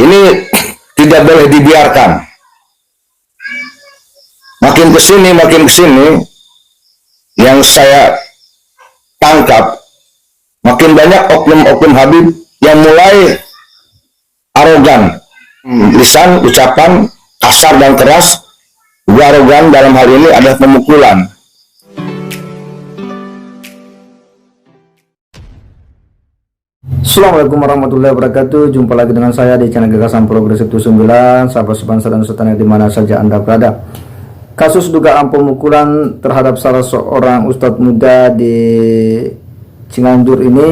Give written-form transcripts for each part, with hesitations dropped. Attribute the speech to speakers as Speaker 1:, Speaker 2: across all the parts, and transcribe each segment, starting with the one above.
Speaker 1: Ini tidak boleh dibiarkan. Makin kesini yang saya tangkap, makin banyak oknum-oknum Habib yang mulai arogan, lisan, ucapan kasar dan keras. Juga arogan dalam hal ini adalah pemukulan.
Speaker 2: Assalamualaikum warahmatullahi wabarakatuh. Jumpa lagi dengan saya di channel Gagasan Progresif 79. Sahabat sebangsa dan setanah di mana saja Anda berada. Kasus dugaan pemukulan terhadap salah seorang ustadz muda di Cianjur ini,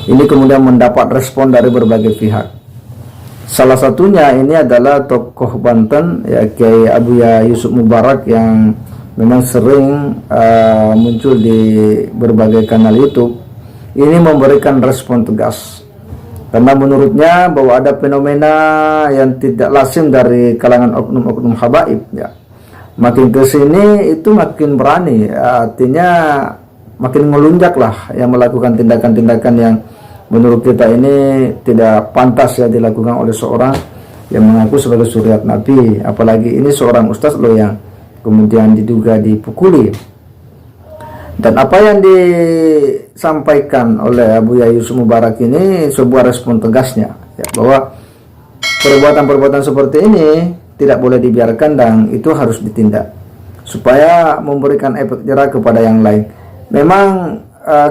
Speaker 2: ini kemudian mendapat respon dari berbagai pihak. Salah satunya ini adalah tokoh Banten, Kiai Abuya Yusuf Mubarak, yang memang sering muncul di berbagai kanal YouTube. Ini memberikan respon tegas karena menurutnya bahwa ada fenomena yang tidak lazim dari kalangan oknum-oknum habaib. Makin ke sini itu makin berani, artinya makin melunjak lah yang melakukan tindakan-tindakan yang menurut kita ini tidak pantas dilakukan oleh seorang yang mengaku sebagai suriat Nabi. Apalagi ini seorang ustaz loh yang kemudian diduga dipukuli. Dan apa yang disampaikan oleh Abuya Yusuf Mubarak ini sebuah respon tegasnya, bahwa perbuatan-perbuatan seperti ini tidak boleh dibiarkan dan itu harus ditindak supaya memberikan efek jerah kepada yang lain. Memang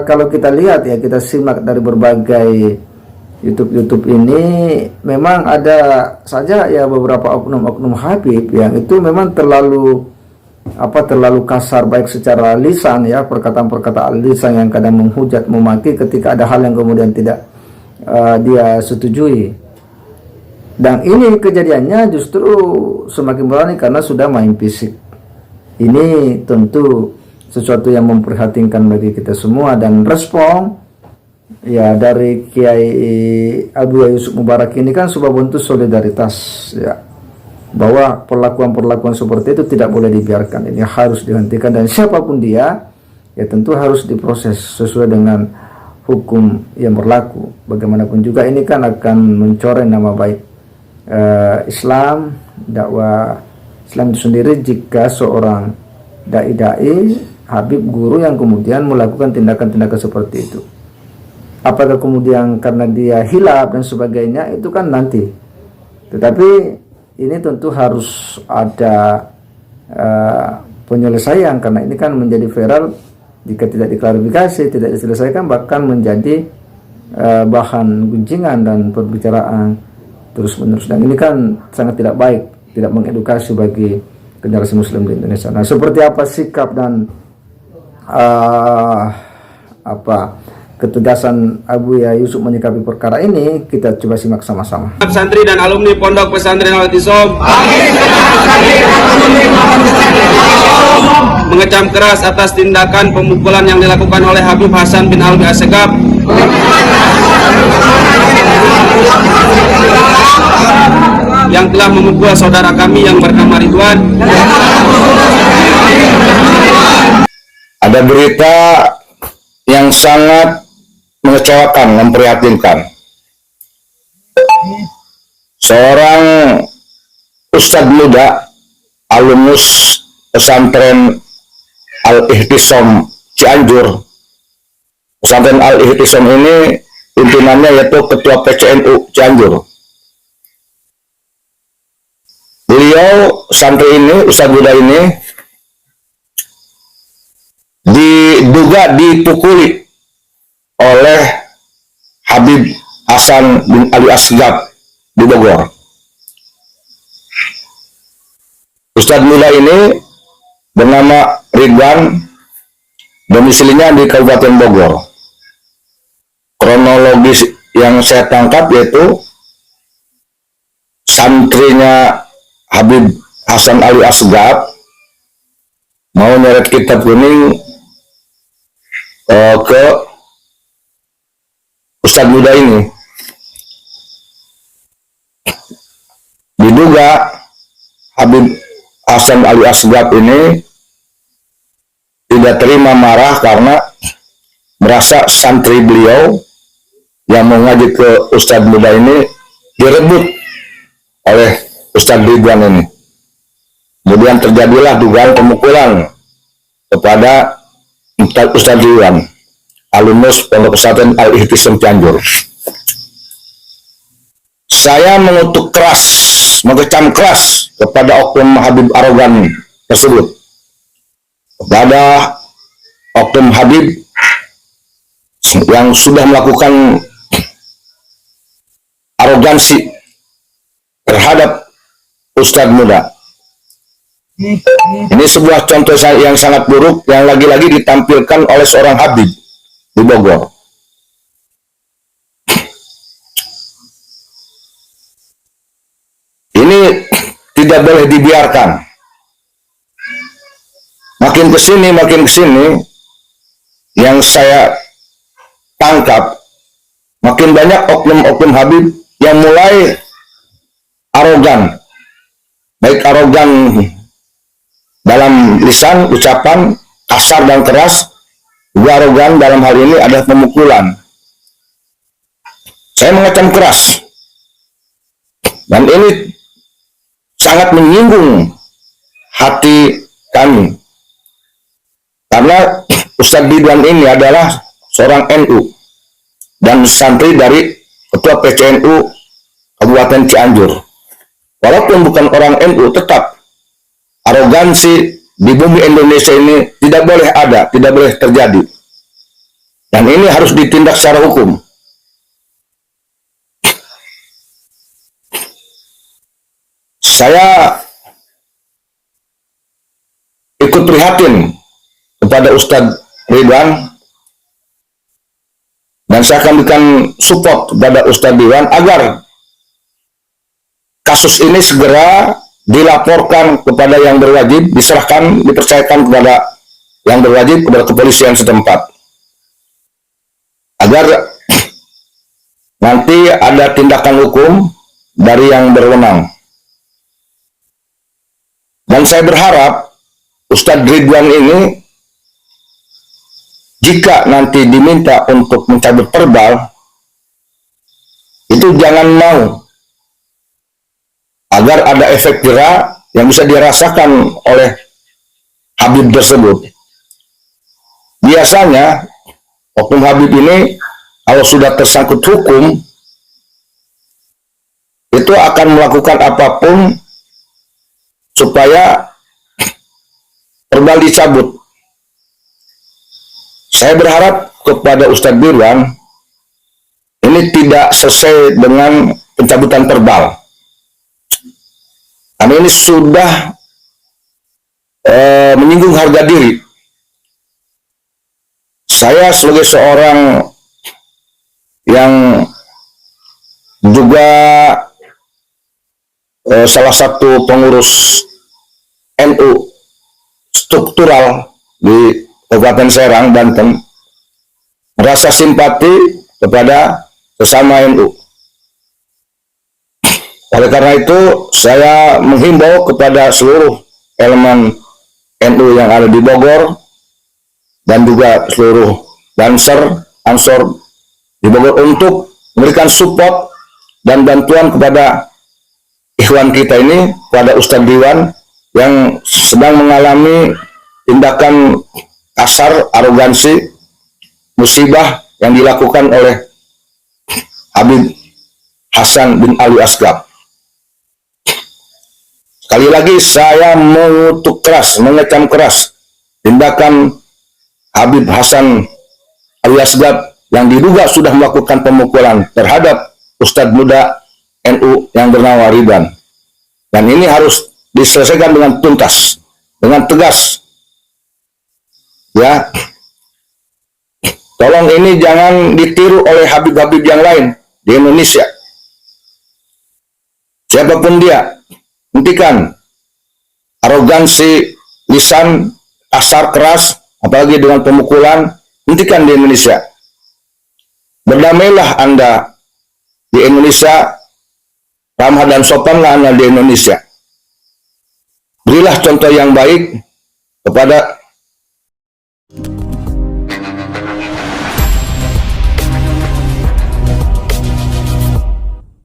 Speaker 2: kalau kita lihat kita simak dari berbagai YouTube ini, memang ada saja beberapa oknum-oknum Habib yang itu memang terlalu kasar, baik secara lisan, perkataan-perkataan lisan yang kadang menghujat, memaki ketika ada hal yang kemudian tidak dia setujui. Dan ini kejadiannya justru semakin berani karena sudah main fisik. Ini tentu sesuatu yang memprihatinkan bagi kita semua, dan respon dari Kiai Abuya Yusuf Mubarak ini kan sebuah bentuk solidaritas, bahwa perlakuan-perlakuan seperti itu tidak boleh dibiarkan, ini harus dihentikan, dan siapapun dia tentu harus diproses sesuai dengan hukum yang berlaku. Bagaimanapun juga ini kan akan mencoreng nama baik Islam, dakwah Islam itu sendiri, jika seorang dai-dai, habib, guru yang kemudian melakukan tindakan-tindakan seperti itu. Apakah kemudian karena dia hilaf dan sebagainya, itu kan nanti. Tetapi ini tentu harus ada penyelesaian, karena ini kan menjadi viral jika tidak diklarifikasi, tidak diselesaikan, bahkan menjadi bahan gunjingan dan perbicaraan terus-menerus, dan ini kan sangat tidak baik, tidak mengedukasi bagi generasi muslim di Indonesia. Nah, seperti apa sikap dan ketegasan Abuya Yusuf menyikapi perkara ini, kita coba simak sama-sama.
Speaker 3: Santri dan alumni Pondok Pesantren Al-I'tisam mengecam keras atas tindakan pemukulan yang dilakukan oleh Habib Hasan bin Alwi Assegaf yang telah memukul saudara kami yang bernama Ridwan.
Speaker 1: Ada berita yang sangat mengecewakan, memprihatinkan. Seorang ustadz muda, alumnus pesantren Al-I'tisam Cianjur. Pesantren Al-I'tisam ini pimpinannya yaitu Ketua PCNU Cianjur. Beliau, santri ini, ustadz muda ini, diduga dipukuli oleh Habib Hasan bin Ali Assegaf di Bogor. Ustadz muda ini bernama Ridwan, domisilinya di Kabupaten Bogor. Kronologis yang saya tangkap yaitu santrinya Habib Hasan Ali Assegaf mau nyeret kitab kuning ke ustadz muda ini. Diduga Habib Hasan Ali Assegaf ini tidak terima, marah karena merasa santri beliau yang mau ngaji ke ustadz muda ini direbut oleh Ustadz Ridwan ini. Kemudian terjadilah dugaan pemukulan kepada Ustadz Ridwan, alumnus Pondok Pesantren Al-Ihtisam Cianjur. Saya mengutuk keras, mengecam keras kepada oknum Habib arogan tersebut, kepada oknum Habib yang sudah melakukan arogansi terhadap Ustadz muda. Ini sebuah contoh yang sangat buruk yang lagi-lagi ditampilkan oleh seorang Habib di Bogor. Ini tidak boleh dibiarkan. Makin kesini yang saya tangkap, makin banyak oknum-oknum Habib yang mulai arogan, baik arogan dalam lisan, ucapan, kasar dan keras, juga arogan dalam hal ini adalah pemukulan. Saya mengecam keras, dan ini sangat menyinggung hati kami, karena Ustadz Ridwan ini adalah seorang NU dan santri dari Ketua PCNU Kabupaten Cianjur. Walaupun bukan orang NU, tetap arogansi di bumi Indonesia ini tidak boleh ada, tidak boleh terjadi. Dan ini harus ditindak secara hukum. Saya ikut prihatin kepada Ustadz Ridwan, dan saya akan berikan support kepada Ustadz Ridwan agar kasus ini segera dilaporkan kepada yang berwajib, diserahkan, dipercayakan kepada yang berwajib, kepada kepolisian setempat, agar nanti ada tindakan hukum dari yang berwenang. Dan saya berharap Ustadz Ridwan ini, jika nanti diminta untuk mencabut perbal, itu jangan mau, agar ada efek jera yang bisa dirasakan oleh Habib tersebut. Biasanya oknum Habib ini kalau sudah tersangkut hukum, itu akan melakukan apapun supaya perbal dicabut. Saya berharap kepada Ustadz Ridwan ini tidak selesai dengan pencabutan perbal. Karena ini sudah menyinggung harga diri. Saya sebagai seorang yang juga salah satu pengurus NU struktural di Kabupaten Serang, Banten, merasa simpati kepada sesama NU. Oleh karena itu, saya menghimbau kepada seluruh elemen NU yang ada di Bogor dan juga seluruh Banser, Ansor di Bogor untuk memberikan support dan bantuan kepada ikhwan kita ini, kepada Ustadz Ridwan yang sedang mengalami tindakan kasar, arogansi, musibah yang dilakukan oleh Habib Hasan bin Ali Asgab. Sekali lagi saya mengutuk keras, mengecam keras tindakan Habib Hasan Ali Asgab yang diduga sudah melakukan pemukulan terhadap Ustadz muda NU yang bernama Ridwan. Dan ini harus diselesaikan dengan tuntas, dengan tegas. Ya, tolong ini jangan ditiru oleh Habib-Habib yang lain di Indonesia. Siapapun dia, hentikan arogansi lisan, kasar keras, apalagi dengan pemukulan, hentikan di Indonesia. Berdamailah Anda di Indonesia, ramah dan sopanlah Anda di Indonesia. Berilah contoh yang baik kepada